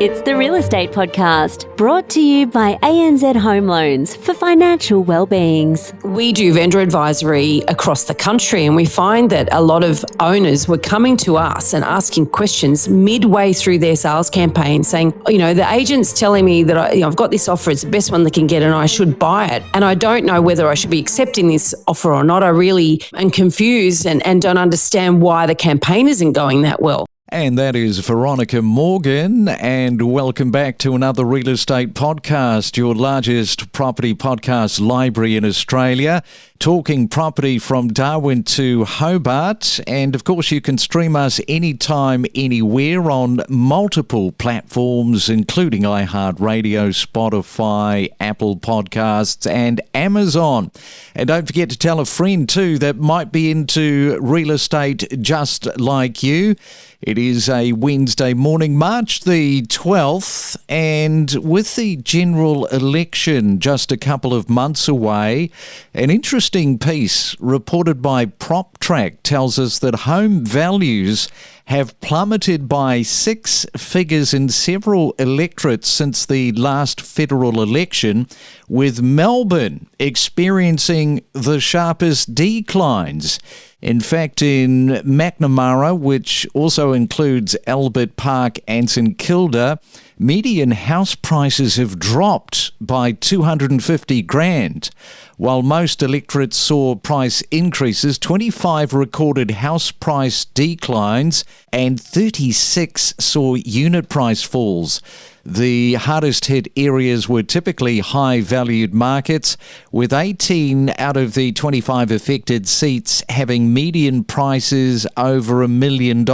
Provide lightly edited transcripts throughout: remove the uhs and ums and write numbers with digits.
It's the Real Estate Podcast, brought to you by ANZ Home Loans for financial well-beings. We do vendor advisory across the country, and we find that a lot of owners were coming to us and asking questions midway through their sales campaign saying, the agent's telling me that I've got this offer, it's the best one they can get and I should buy it. And I don't know whether I should be accepting this offer or not. I really am confused and don't understand why the campaign isn't going that well. And that is Veronica Morgan, and welcome back to another Real Estate Podcast, your largest property podcast library in Australia, talking property from Darwin to Hobart. And of course, you can stream us anytime, anywhere on multiple platforms, including iHeartRadio, Spotify, Apple Podcasts, and Amazon. And don't forget to tell a friend too that might be into real estate just like you. It is a Wednesday morning, March the 12th, and with the general election just a couple of months away, an interesting piece reported by PropTrack tells us that home values have plummeted by six figures in several electorates since the last federal election, with Melbourne experiencing the sharpest declines. In fact, in Macnamara, which also includes Albert Park and St Kilda, median house prices have dropped by 250 grand. While most electorates saw price increases, 25 recorded house price declines and 36 saw unit price falls. The hardest hit areas were typically high-valued markets, with 18 out of the 25 affected seats having median prices over $1 million.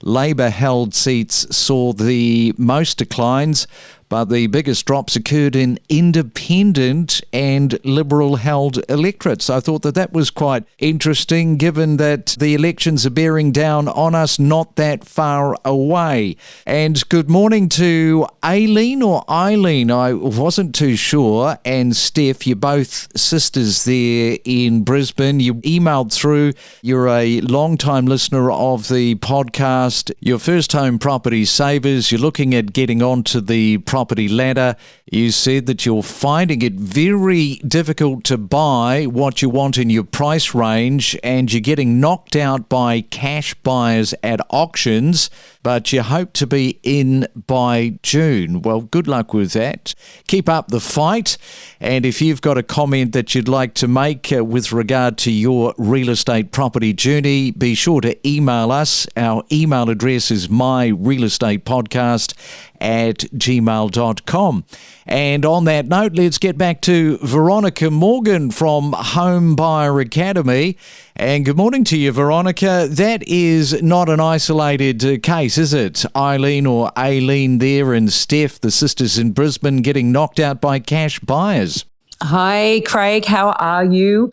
Labor-held seats saw the most declines, but the biggest drops occurred in independent and Liberal-held electorates. I thought that was quite interesting, given that the elections are bearing down on us not that far away. And good morning to Aileen or Eileen, I wasn't too sure, and Steph, you're both sisters there in Brisbane. You emailed through, you're a long-time listener of the podcast, your first home property savers, you're looking at getting onto the property ladder. You said that you're finding it very difficult to buy what you want in your price range, and you're getting knocked out by cash buyers at auctions, but you hope to be in by June. Well, good luck with that. Keep up the fight. And if you've got a comment that you'd like to make with regard to your real estate property journey, be sure to email us. Our email address is myrealestatepodcast@gmail.com. And on that note, let's get back to Veronica Morgan from Home Buyer Academy. And good morning to you, Veronica. That is not an isolated case, is it? Eileen or Aileen there and Steph, the sisters in Brisbane, getting knocked out by cash buyers. Hi, Craig. How are you?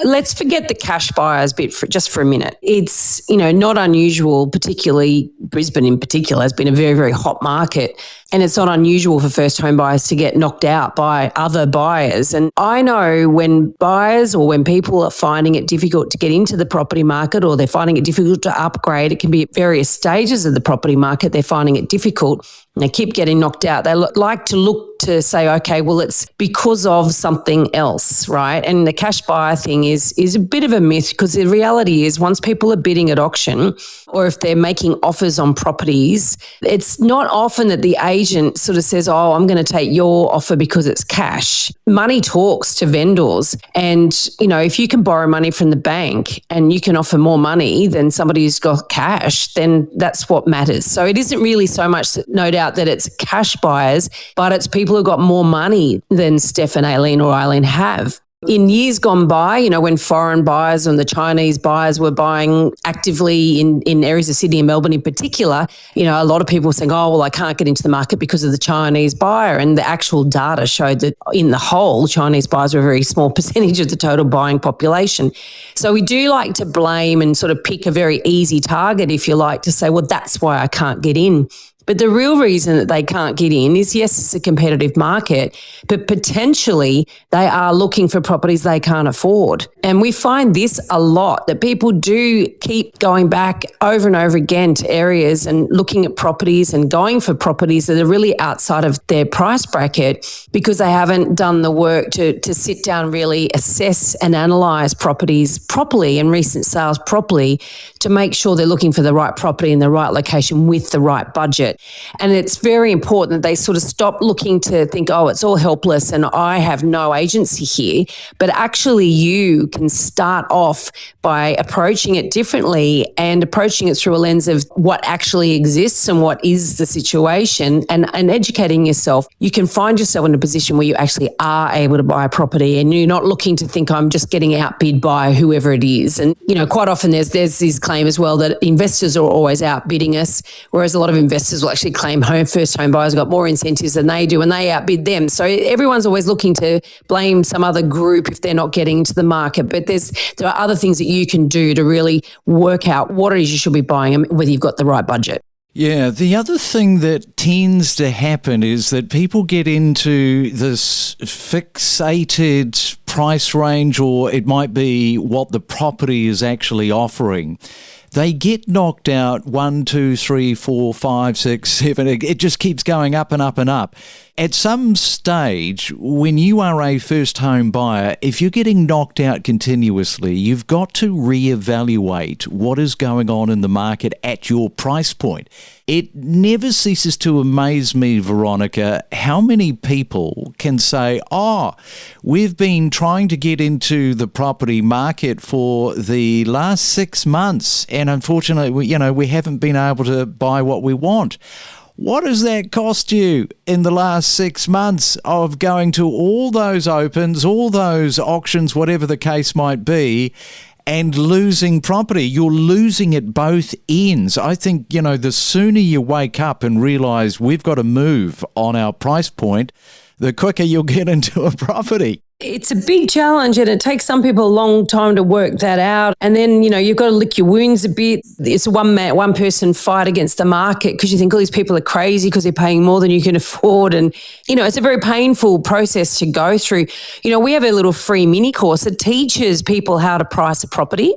Let's forget the cash buyers bit just for a minute. It's, not unusual, particularly Brisbane in particular has been a very, very hot market. And it's not unusual for first home buyers to get knocked out by other buyers. And I know when buyers or when people are finding it difficult to get into the property market, or they're finding it difficult to upgrade, it can be at various stages of the property market, they're finding it difficult and they keep getting knocked out. They like to look to say, okay, well, it's because of something else, right? And the cash buyer thing is a bit of a myth, because the reality is once people are bidding at auction, or if they're making offers on properties, it's not often that the agent sort of says, oh, I'm going to take your offer because it's cash. Money talks to vendors. And, if you can borrow money from the bank and you can offer more money than somebody who's got cash, then that's what matters. So it isn't really so much, no doubt, that it's cash buyers, but it's people who got more money than Steph and Aileen or Eileen have. In years gone by, when foreign buyers and the Chinese buyers were buying actively in areas of Sydney and Melbourne in particular, a lot of people were saying, oh, well, I can't get into the market because of the Chinese buyer. And the actual data showed that in the whole, Chinese buyers were a very small percentage of the total buying population. So we do like to blame and sort of pick a very easy target, if you like, to say, well, that's why I can't get in. But the real reason that they can't get in is, yes, it's a competitive market, but potentially they are looking for properties they can't afford. And we find this a lot, that people do keep going back over and over again to areas and looking at properties and going for properties that are really outside of their price bracket because they haven't done the work to sit down, really assess and analyse properties properly and recent sales properly to make sure they're looking for the right property in the right location with the right budget. And it's very important that they sort of stop looking to think, oh, it's all helpless and I have no agency here. But actually you can start off by approaching it differently and approaching it through a lens of what actually exists and what is the situation, and educating yourself. You can find yourself in a position where you actually are able to buy a property and you're not looking to think, I'm just getting outbid by whoever it is. And, you know, quite often there's this claim as well that investors are always outbidding us, whereas a lot of investors will actually claim first home buyers got more incentives than they do and they outbid them. So everyone's always looking to blame some other group if they're not getting into the market. But there are other things that you can do to really work out what it is you should be buying and whether you've got the right budget. Yeah, the other thing that tends to happen is that people get into this fixated price range, or it might be what the property is actually offering. They get knocked out 1, 2, 3, 4, 5, 6, 7. It just keeps going up and up and up. At some stage, when you are a first home buyer, if you're getting knocked out continuously, you've got to reevaluate what is going on in the market at your price point. It never ceases to amaze me, Veronica, how many people can say, oh, we've been trying to get into the property market for the last 6 months, and unfortunately, we haven't been able to buy what we want. What does that cost you in the last 6 months of going to all those opens, all those auctions, whatever the case might be, and losing property? You're losing at both ends. I think, the sooner you wake up and realise we've got to move on our price point, the quicker you'll get into a property. It's a big challenge and it takes some people a long time to work that out. And then, you've got to lick your wounds a bit. It's a one person fight against the market because you think all these people are crazy because they're paying more than you can afford. And, it's a very painful process to go through. We have a little free mini course that teaches people how to price a property.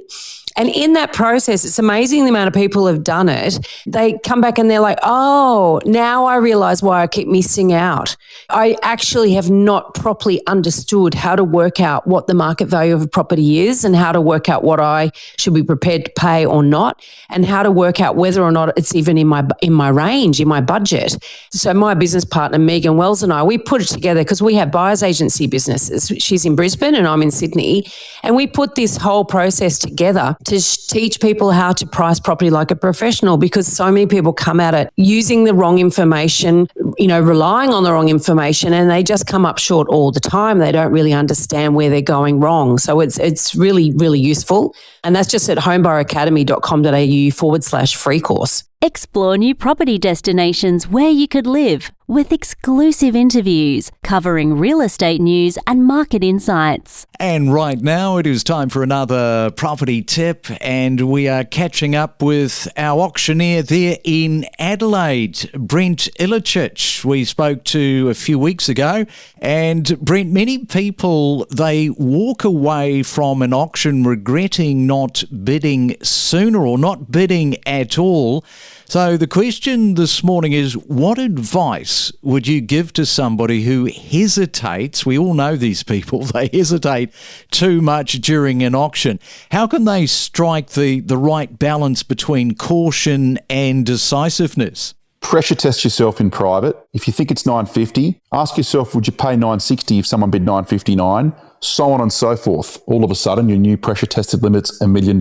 And in that process, it's amazing the amount of people who have done it. They come back and they're like, oh, now I realise why I keep missing out. I actually have not properly understood how to work out what the market value of a property is and how to work out what I should be prepared to pay or not, and how to work out whether or not it's even in my range, in my budget. So my business partner, Megan Wells, and I, we put it together because we have buyer's agency businesses. She's in Brisbane and I'm in Sydney. And we put this whole process together to teach people how to price property like a professional, because so many people come at it using the wrong information, relying on the wrong information, and they just come up short all the time. They don't really understand where they're going wrong. So it's really, really useful. And that's just at homebuyeracademy.com.au/free course. Explore new property destinations where you could live with exclusive interviews covering real estate news and market insights. And right now it is time for another property tip, and we are catching up with our auctioneer there in Adelaide, Brent Ilicic. We spoke to a few weeks ago, and Brent, many people, they walk away from an auction regretting not bidding sooner or not bidding at all. So the question this morning is, what advice would you give to somebody who hesitates? We all know these people, they hesitate too much during an auction. How can they strike the right balance between caution and decisiveness? Pressure test yourself in private. If you think it's $950, ask yourself, would you pay $960 if someone bid $959? So on and so forth. All of a sudden, your new pressure tested limit's $1 million.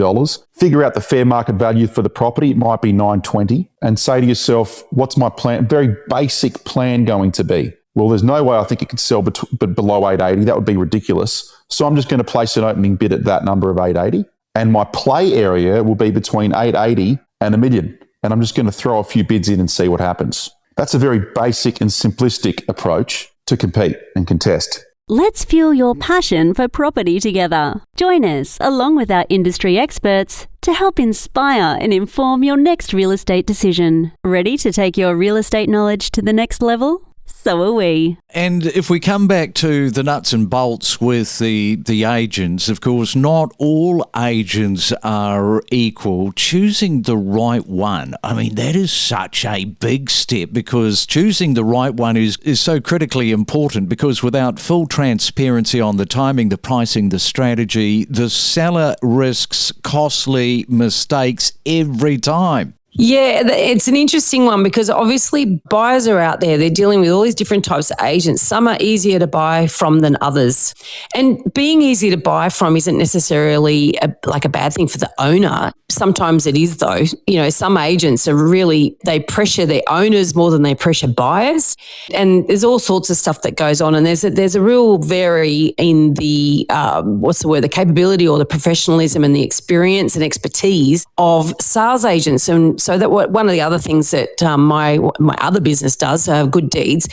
Figure out the fair market value for the property. It might be $920. And say to yourself, what's my plan? Very basic plan going to be? Well, there's no way I think it could sell but below $880. That would be ridiculous. So I'm just going to place an opening bid at that number of $880. And my play area will be between $880 and $1 million. And I'm just going to throw a few bids in and see what happens. That's a very basic and simplistic approach to compete and contest. Let's fuel your passion for property together. Join us, along with our industry experts, to help inspire and inform your next real estate decision. Ready to take your real estate knowledge to the next level? So are we. And if we come back to the nuts and bolts with the agents, of course, not all agents are equal. Choosing the right one, I mean, that is such a big step, because choosing the right one is so critically important, because without full transparency on the timing, the pricing, the strategy, the seller risks costly mistakes every time. Yeah, it's an interesting one, because obviously buyers are out there. They're dealing with all these different types of agents. Some are easier to buy from than others. And being easy to buy from isn't necessarily a bad thing for the owner. Sometimes it is, though. You know, some agents are really, they pressure their owners more than they pressure buyers. And there's all sorts of stuff that goes on. And there's a real vary in the, the capability or the professionalism and the experience and expertise of sales agents. And so that one of the other things that my other business does, Good Deeds,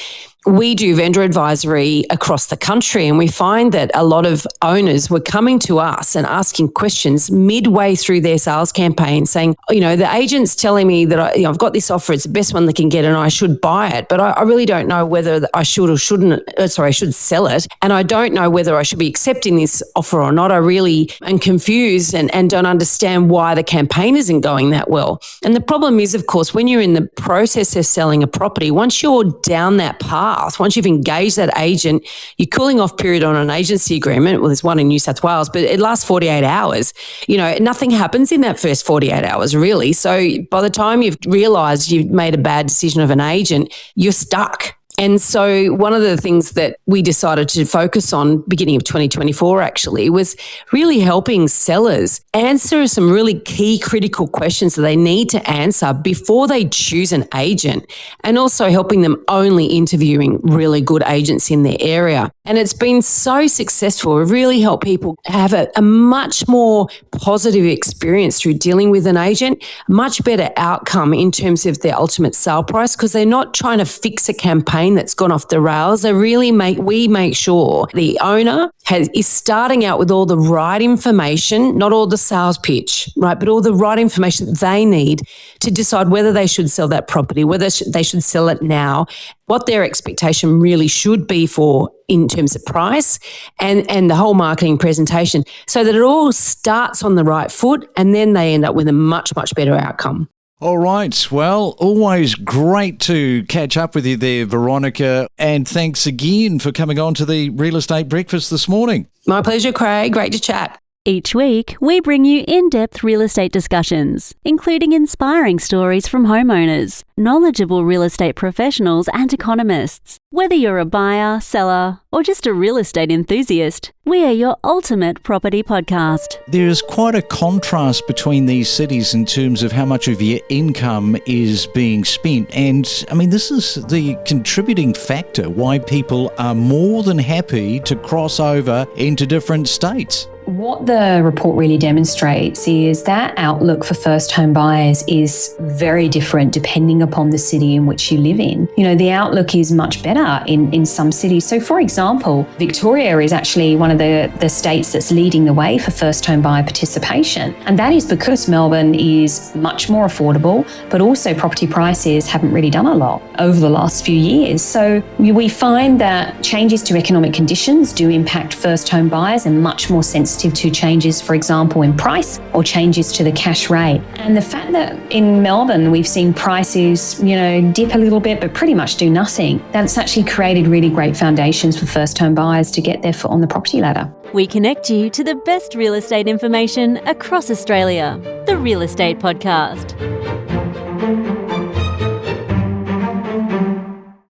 we do vendor advisory across the country, and we find that a lot of owners were coming to us and asking questions midway through their sales campaign, saying, you know, the agent's telling me that I've got this offer, it's the best one they can get, and I should buy it, but I really don't know whether I should or shouldn't. I should sell it, and I don't know whether I should be accepting this offer or not. I really am confused and don't understand why the campaign isn't going that well. And the problem is, of course, when you're in the process of selling a property, once you're down that path, once you've engaged that agent, your cooling off period on an agency agreement, well, there's one in New South Wales, but it lasts 48 hours. You know, nothing happens in that first 48 hours, really. So by the time you've realised you've made a bad decision of an agent, you're stuck. And so one of the things that we decided to focus on beginning of 2024 actually was really helping sellers answer some really key critical questions that they need to answer before they choose an agent, and also helping them only interviewing really good agents in their area. And it's been so successful. We've really helped people have a much more positive experience through dealing with an agent, much better outcome in terms of their ultimate sale price, because they're not trying to fix a campaign that's gone off the rails. We make sure the owner is starting out with all the right information, not all the sales pitch, right, but all the right information that they need to decide whether they should sell that property, whether they should sell it now, what their expectation really should be for in terms of price, and the whole marketing presentation, so that it all starts on the right foot, and then they end up with a much, much better outcome. All right. Well, always great to catch up with you there, Veronica. And thanks again for coming on to the Real Estate Breakfast this morning. My pleasure, Craig. Great to chat. Each week, we bring you in-depth real estate discussions, including inspiring stories from homeowners, knowledgeable real estate professionals and economists. Whether you're a buyer, seller, or just a real estate enthusiast, we are your ultimate property podcast. There's quite a contrast between these cities in terms of how much of your income is being spent. And I mean, this is the contributing factor why people are more than happy to cross over into different states. What the report really demonstrates is that outlook for first home buyers is very different depending upon the city in which you live in. You know, the outlook is much better in some cities. So for example, Victoria is actually one of the states that's leading the way for first home buyer participation. And that is because Melbourne is much more affordable, but also property prices haven't really done a lot over the last few years. So we find that changes to economic conditions do impact first home buyers and much more sensitive to changes, for example, in price or changes to the cash rate. And the fact that in Melbourne we've seen prices, dip a little bit but pretty much do nothing, that's actually created really great foundations for first home buyers to get their foot on the property ladder. We connect you to the best real estate information across Australia. The Real Estate Podcast.